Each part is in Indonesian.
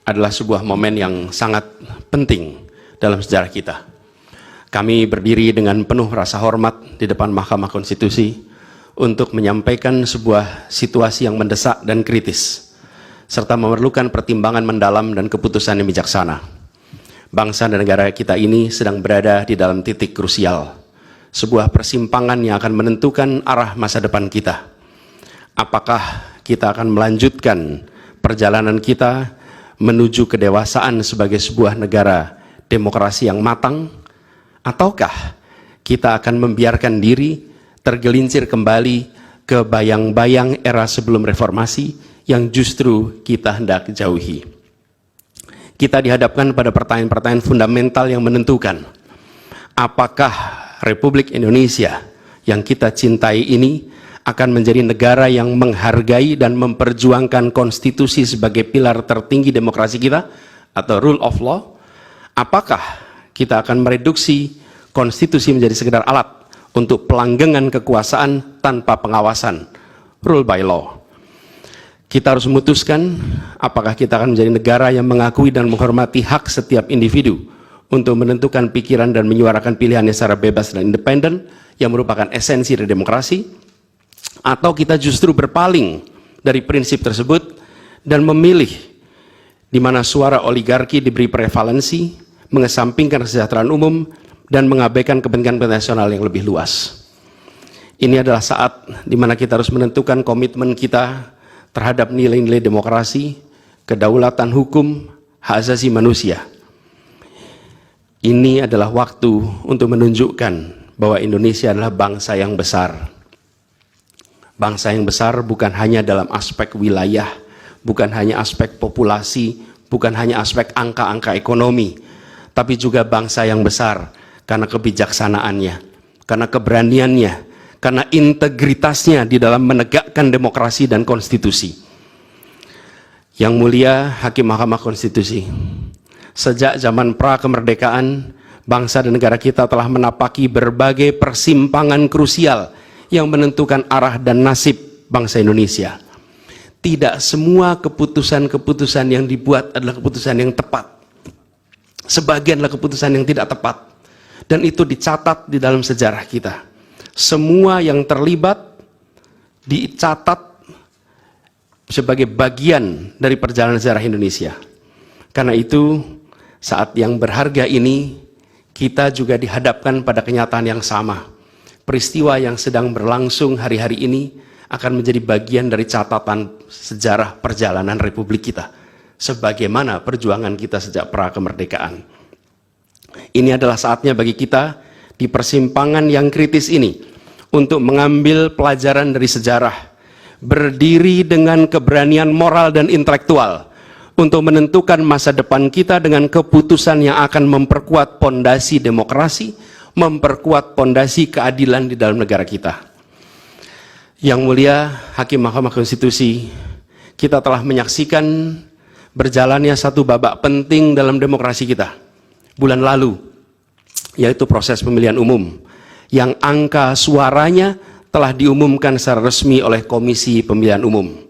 adalah sebuah momen yang sangat penting dalam sejarah kita. Kami berdiri dengan penuh rasa hormat di depan Mahkamah Konstitusi untuk menyampaikan sebuah situasi yang mendesak dan kritis, serta memerlukan pertimbangan mendalam dan keputusan yang bijaksana. Bangsa dan negara kita ini sedang berada di dalam titik krusial, sebuah persimpangan yang akan menentukan arah masa depan kita. Apakah kita akan melanjutkan perjalanan kita menuju kedewasaan sebagai sebuah negara demokrasi yang matang, ataukah kita akan membiarkan diri tergelincir kembali ke bayang-bayang era sebelum reformasi yang justru kita hendak jauhi. Kita dihadapkan pada pertanyaan-pertanyaan fundamental yang menentukan apakah Republik Indonesia yang kita cintai ini akan menjadi negara yang menghargai dan memperjuangkan konstitusi sebagai pilar tertinggi demokrasi kita atau rule of law. Apakah kita akan mereduksi konstitusi menjadi sekedar alat untuk pelanggengan kekuasaan tanpa pengawasan, rule by law. Kita harus memutuskan apakah kita akan menjadi negara yang mengakui dan menghormati hak setiap individu untuk menentukan pikiran dan menyuarakan pilihannya secara bebas dan independen yang merupakan esensi dari demokrasi, atau kita justru berpaling dari prinsip tersebut dan memilih di mana suara oligarki diberi prevalensi, mengesampingkan kesejahteraan umum, dan mengabaikan kepentingan nasional yang lebih luas. Ini adalah saat di mana kita harus menentukan komitmen kita terhadap nilai-nilai demokrasi, kedaulatan hukum, hak asasi manusia. Ini adalah waktu untuk menunjukkan bahwa Indonesia adalah bangsa yang besar. Bangsa yang besar bukan hanya dalam aspek wilayah, bukan hanya aspek populasi, bukan hanya aspek angka-angka ekonomi, tapi juga bangsa yang besar karena kebijaksanaannya, karena keberaniannya, karena integritasnya di dalam menegakkan demokrasi dan konstitusi. Yang mulia Hakim Mahkamah Konstitusi, sejak zaman pra-kemerdekaan, bangsa dan negara kita telah menapaki berbagai persimpangan krusial yang menentukan arah dan nasib bangsa Indonesia. Tidak semua keputusan-keputusan yang dibuat adalah keputusan yang tepat. Sebagian adalah keputusan yang tidak tepat. Dan itu dicatat di dalam sejarah kita. Semua yang terlibat dicatat sebagai bagian dari perjalanan sejarah Indonesia. Karena itu, saat yang berharga ini, kita juga dihadapkan pada kenyataan yang sama. Peristiwa yang sedang berlangsung hari-hari ini akan menjadi bagian dari catatan sejarah perjalanan Republik kita, sebagaimana perjuangan kita sejak pra-kemerdekaan. Ini adalah saatnya bagi kita di persimpangan yang kritis ini untuk mengambil pelajaran dari sejarah, berdiri dengan keberanian moral dan intelektual untuk menentukan masa depan kita dengan keputusan yang akan memperkuat pondasi demokrasi, memperkuat pondasi keadilan di dalam negara kita. Yang mulia Hakim Mahkamah Konstitusi, kita telah menyaksikan berjalannya satu babak penting dalam demokrasi kita bulan lalu, yaitu proses pemilihan umum yang angka suaranya telah diumumkan secara resmi oleh Komisi Pemilihan Umum.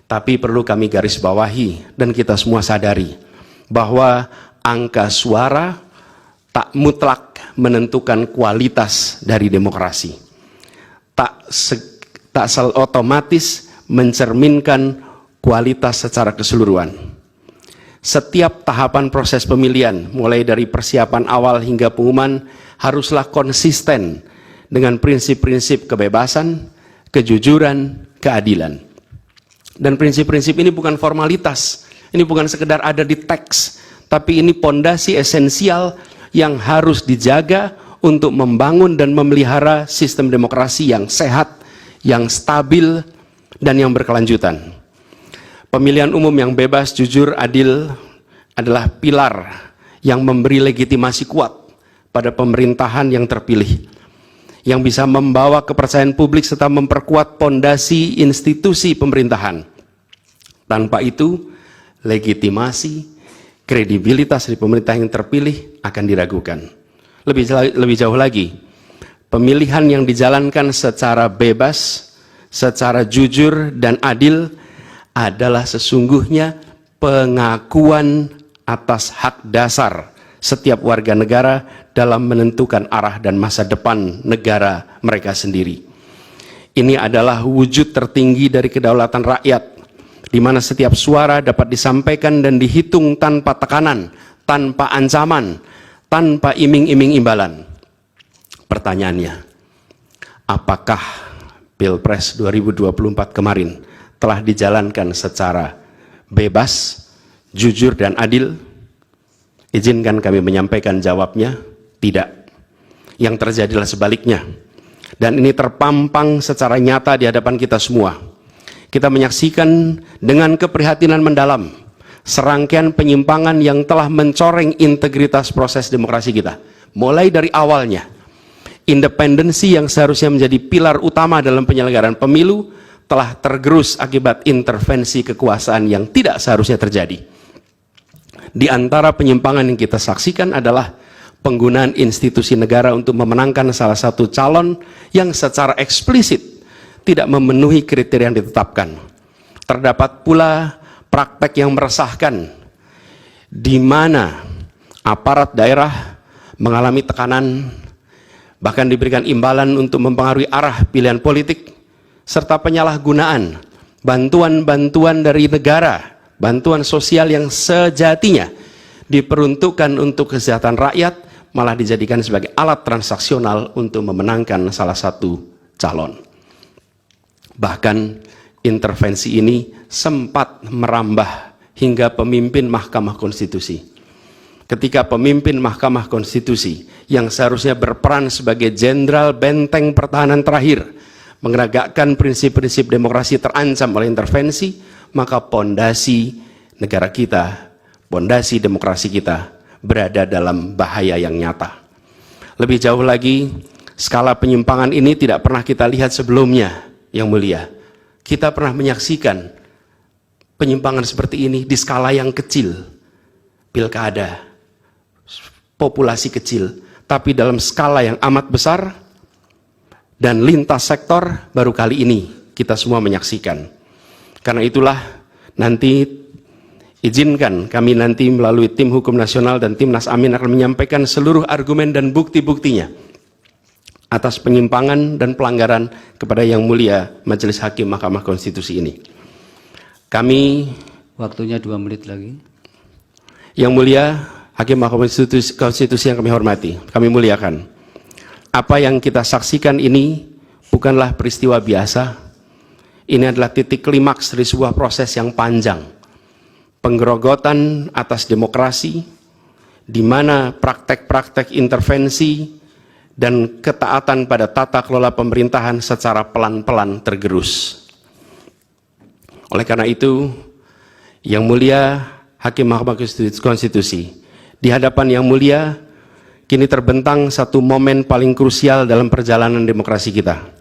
Tapi perlu kami garis bawahi dan kita semua sadari bahwa angka suara tak mutlak menentukan kualitas dari demokrasi. Tak otomatis mencerminkan kualitas secara keseluruhan. Setiap tahapan proses pemilihan, mulai dari persiapan awal hingga pengumuman, haruslah konsisten dengan prinsip-prinsip kebebasan, kejujuran, keadilan. Dan prinsip-prinsip ini bukan formalitas, ini bukan sekedar ada di teks, tapi ini pondasi esensial yang harus dijaga untuk membangun dan memelihara sistem demokrasi yang sehat, yang stabil, dan yang berkelanjutan. Pemilihan umum yang bebas, jujur, adil adalah pilar yang memberi legitimasi kuat pada pemerintahan yang terpilih, yang bisa membawa kepercayaan publik serta memperkuat pondasi institusi pemerintahan. Tanpa itu, legitimasi, kredibilitas dari pemerintah yang terpilih akan diragukan. Lebih jauh lagi, pemilihan yang dijalankan secara bebas, secara jujur dan adil adalah sesungguhnya pengakuan atas hak dasar setiap warga negara dalam menentukan arah dan masa depan negara mereka sendiri. Ini adalah wujud tertinggi dari kedaulatan rakyat, di mana setiap suara dapat disampaikan dan dihitung tanpa tekanan, tanpa ancaman, tanpa iming-iming imbalan. Pertanyaannya, apakah Pilpres 2024 kemarin telah dijalankan secara bebas, jujur, dan adil? Izinkan kami menyampaikan jawabnya, tidak. Yang terjadilah sebaliknya. Dan ini terpampang secara nyata di hadapan kita semua. Kita menyaksikan dengan keprihatinan mendalam serangkaian penyimpangan yang telah mencoreng integritas proses demokrasi kita. Mulai dari awalnya, independensi yang seharusnya menjadi pilar utama dalam penyelenggaraan pemilu telah tergerus akibat intervensi kekuasaan yang tidak seharusnya terjadi. Di antara penyimpangan yang kita saksikan adalah penggunaan institusi negara untuk memenangkan salah satu calon yang secara eksplisit tidak memenuhi kriteria yang ditetapkan. Terdapat pula praktek yang meresahkan, di mana aparat daerah mengalami tekanan, bahkan diberikan imbalan untuk mempengaruhi arah pilihan politik, serta penyalahgunaan bantuan-bantuan dari negara, bantuan sosial yang sejatinya diperuntukkan untuk kesejahteraan rakyat, malah dijadikan sebagai alat transaksional untuk memenangkan salah satu calon. Bahkan intervensi ini sempat merambah hingga pemimpin Mahkamah Konstitusi. Ketika pemimpin Mahkamah Konstitusi yang seharusnya berperan sebagai jenderal benteng pertahanan terakhir menegakkan prinsip-prinsip demokrasi terancam oleh intervensi, maka pondasi negara kita, pondasi demokrasi kita berada dalam bahaya yang nyata. Lebih jauh lagi, skala penyimpangan ini tidak pernah kita lihat sebelumnya, Yang Mulia. Kita pernah menyaksikan penyimpangan seperti ini di skala yang kecil, pilkada, populasi kecil, tapi dalam skala yang amat besar dan lintas sektor baru kali ini kita semua menyaksikan. Karena itulah nanti izinkan kami nanti melalui tim hukum nasional dan Timnas Amin akan menyampaikan seluruh argumen dan bukti-buktinya atas penyimpangan dan pelanggaran kepada Yang Mulia Majelis Hakim Mahkamah Konstitusi ini. Kami, waktunya 2 menit lagi. Yang Mulia Hakim Mahkamah Konstitusi yang kami hormati, kami muliakan. Apa yang kita saksikan ini bukanlah peristiwa biasa. Ini adalah titik klimaks dari sebuah proses yang panjang. Penggerogotan atas demokrasi, di mana praktek-praktek intervensi dan ketaatan pada tata kelola pemerintahan secara pelan-pelan tergerus. Oleh karena itu, Yang Mulia Hakim Mahkamah Konstitusi, di hadapan Yang Mulia, kini terbentang satu momen paling krusial dalam perjalanan demokrasi kita.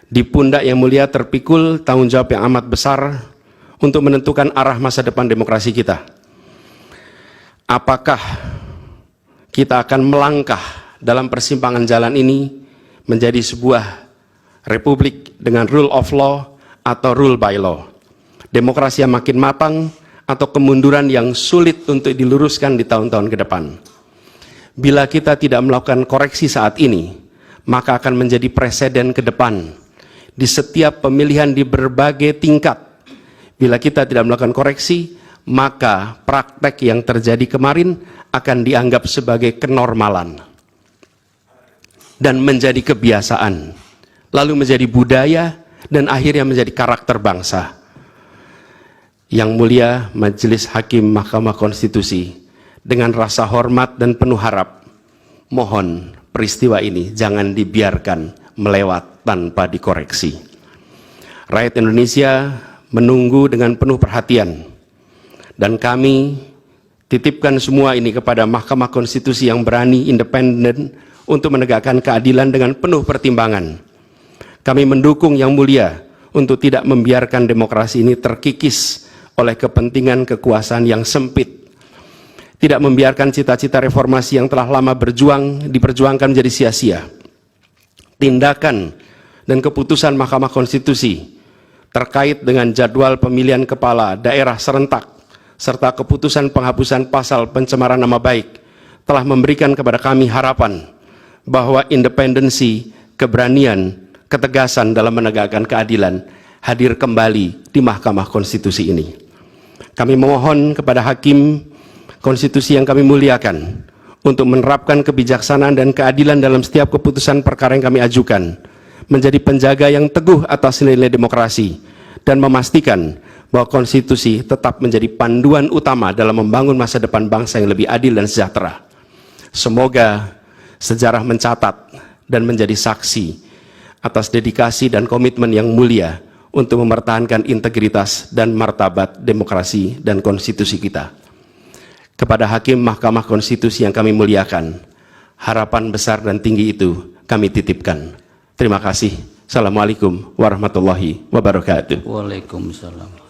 Di pundak Yang Mulia terpikul tanggung jawab yang amat besar untuk menentukan arah masa depan demokrasi kita. Apakah kita akan melangkah dalam persimpangan jalan ini menjadi sebuah republik dengan rule of law atau rule by law? Demokrasi yang makin matang atau kemunduran yang sulit untuk diluruskan di tahun-tahun ke depan? Bila kita tidak melakukan koreksi saat ini, maka akan menjadi presiden ke depan di setiap pemilihan di berbagai tingkat. Bila kita tidak melakukan koreksi, maka praktek yang terjadi kemarin akan dianggap sebagai kenormalan dan menjadi kebiasaan, lalu menjadi budaya, dan akhirnya menjadi karakter bangsa. Yang Mulia Majelis Hakim Mahkamah Konstitusi, dengan rasa hormat dan penuh harap, mohon peristiwa ini jangan dibiarkan melewat tanpa dikoreksi. Rakyat Indonesia menunggu dengan penuh perhatian, dan kami titipkan semua ini kepada Mahkamah Konstitusi yang berani, independen, untuk menegakkan keadilan dengan penuh pertimbangan. Kami mendukung Yang Mulia untuk tidak membiarkan demokrasi ini terkikis oleh kepentingan kekuasaan yang sempit, tidak membiarkan cita-cita reformasi yang telah lama diperjuangkan menjadi sia-sia. Tindakan dan keputusan Mahkamah Konstitusi terkait dengan jadwal pemilihan kepala daerah serentak serta keputusan penghapusan pasal pencemaran nama baik telah memberikan kepada kami harapan bahwa independensi, keberanian, ketegasan dalam menegakkan keadilan hadir kembali di Mahkamah Konstitusi ini. Kami memohon kepada Hakim Konstitusi yang kami muliakan untuk menerapkan kebijaksanaan dan keadilan dalam setiap keputusan perkara yang kami ajukan, menjadi penjaga yang teguh atas nilai demokrasi, dan memastikan bahwa konstitusi tetap menjadi panduan utama dalam membangun masa depan bangsa yang lebih adil dan sejahtera. Semoga sejarah mencatat dan menjadi saksi atas dedikasi dan komitmen yang mulia untuk mempertahankan integritas dan martabat demokrasi dan konstitusi kita. Kepada Hakim Mahkamah Konstitusi yang kami muliakan, harapan besar dan tinggi itu kami titipkan. Terima kasih. Assalamualaikum warahmatullahi wabarakatuh. Waalaikumsalam.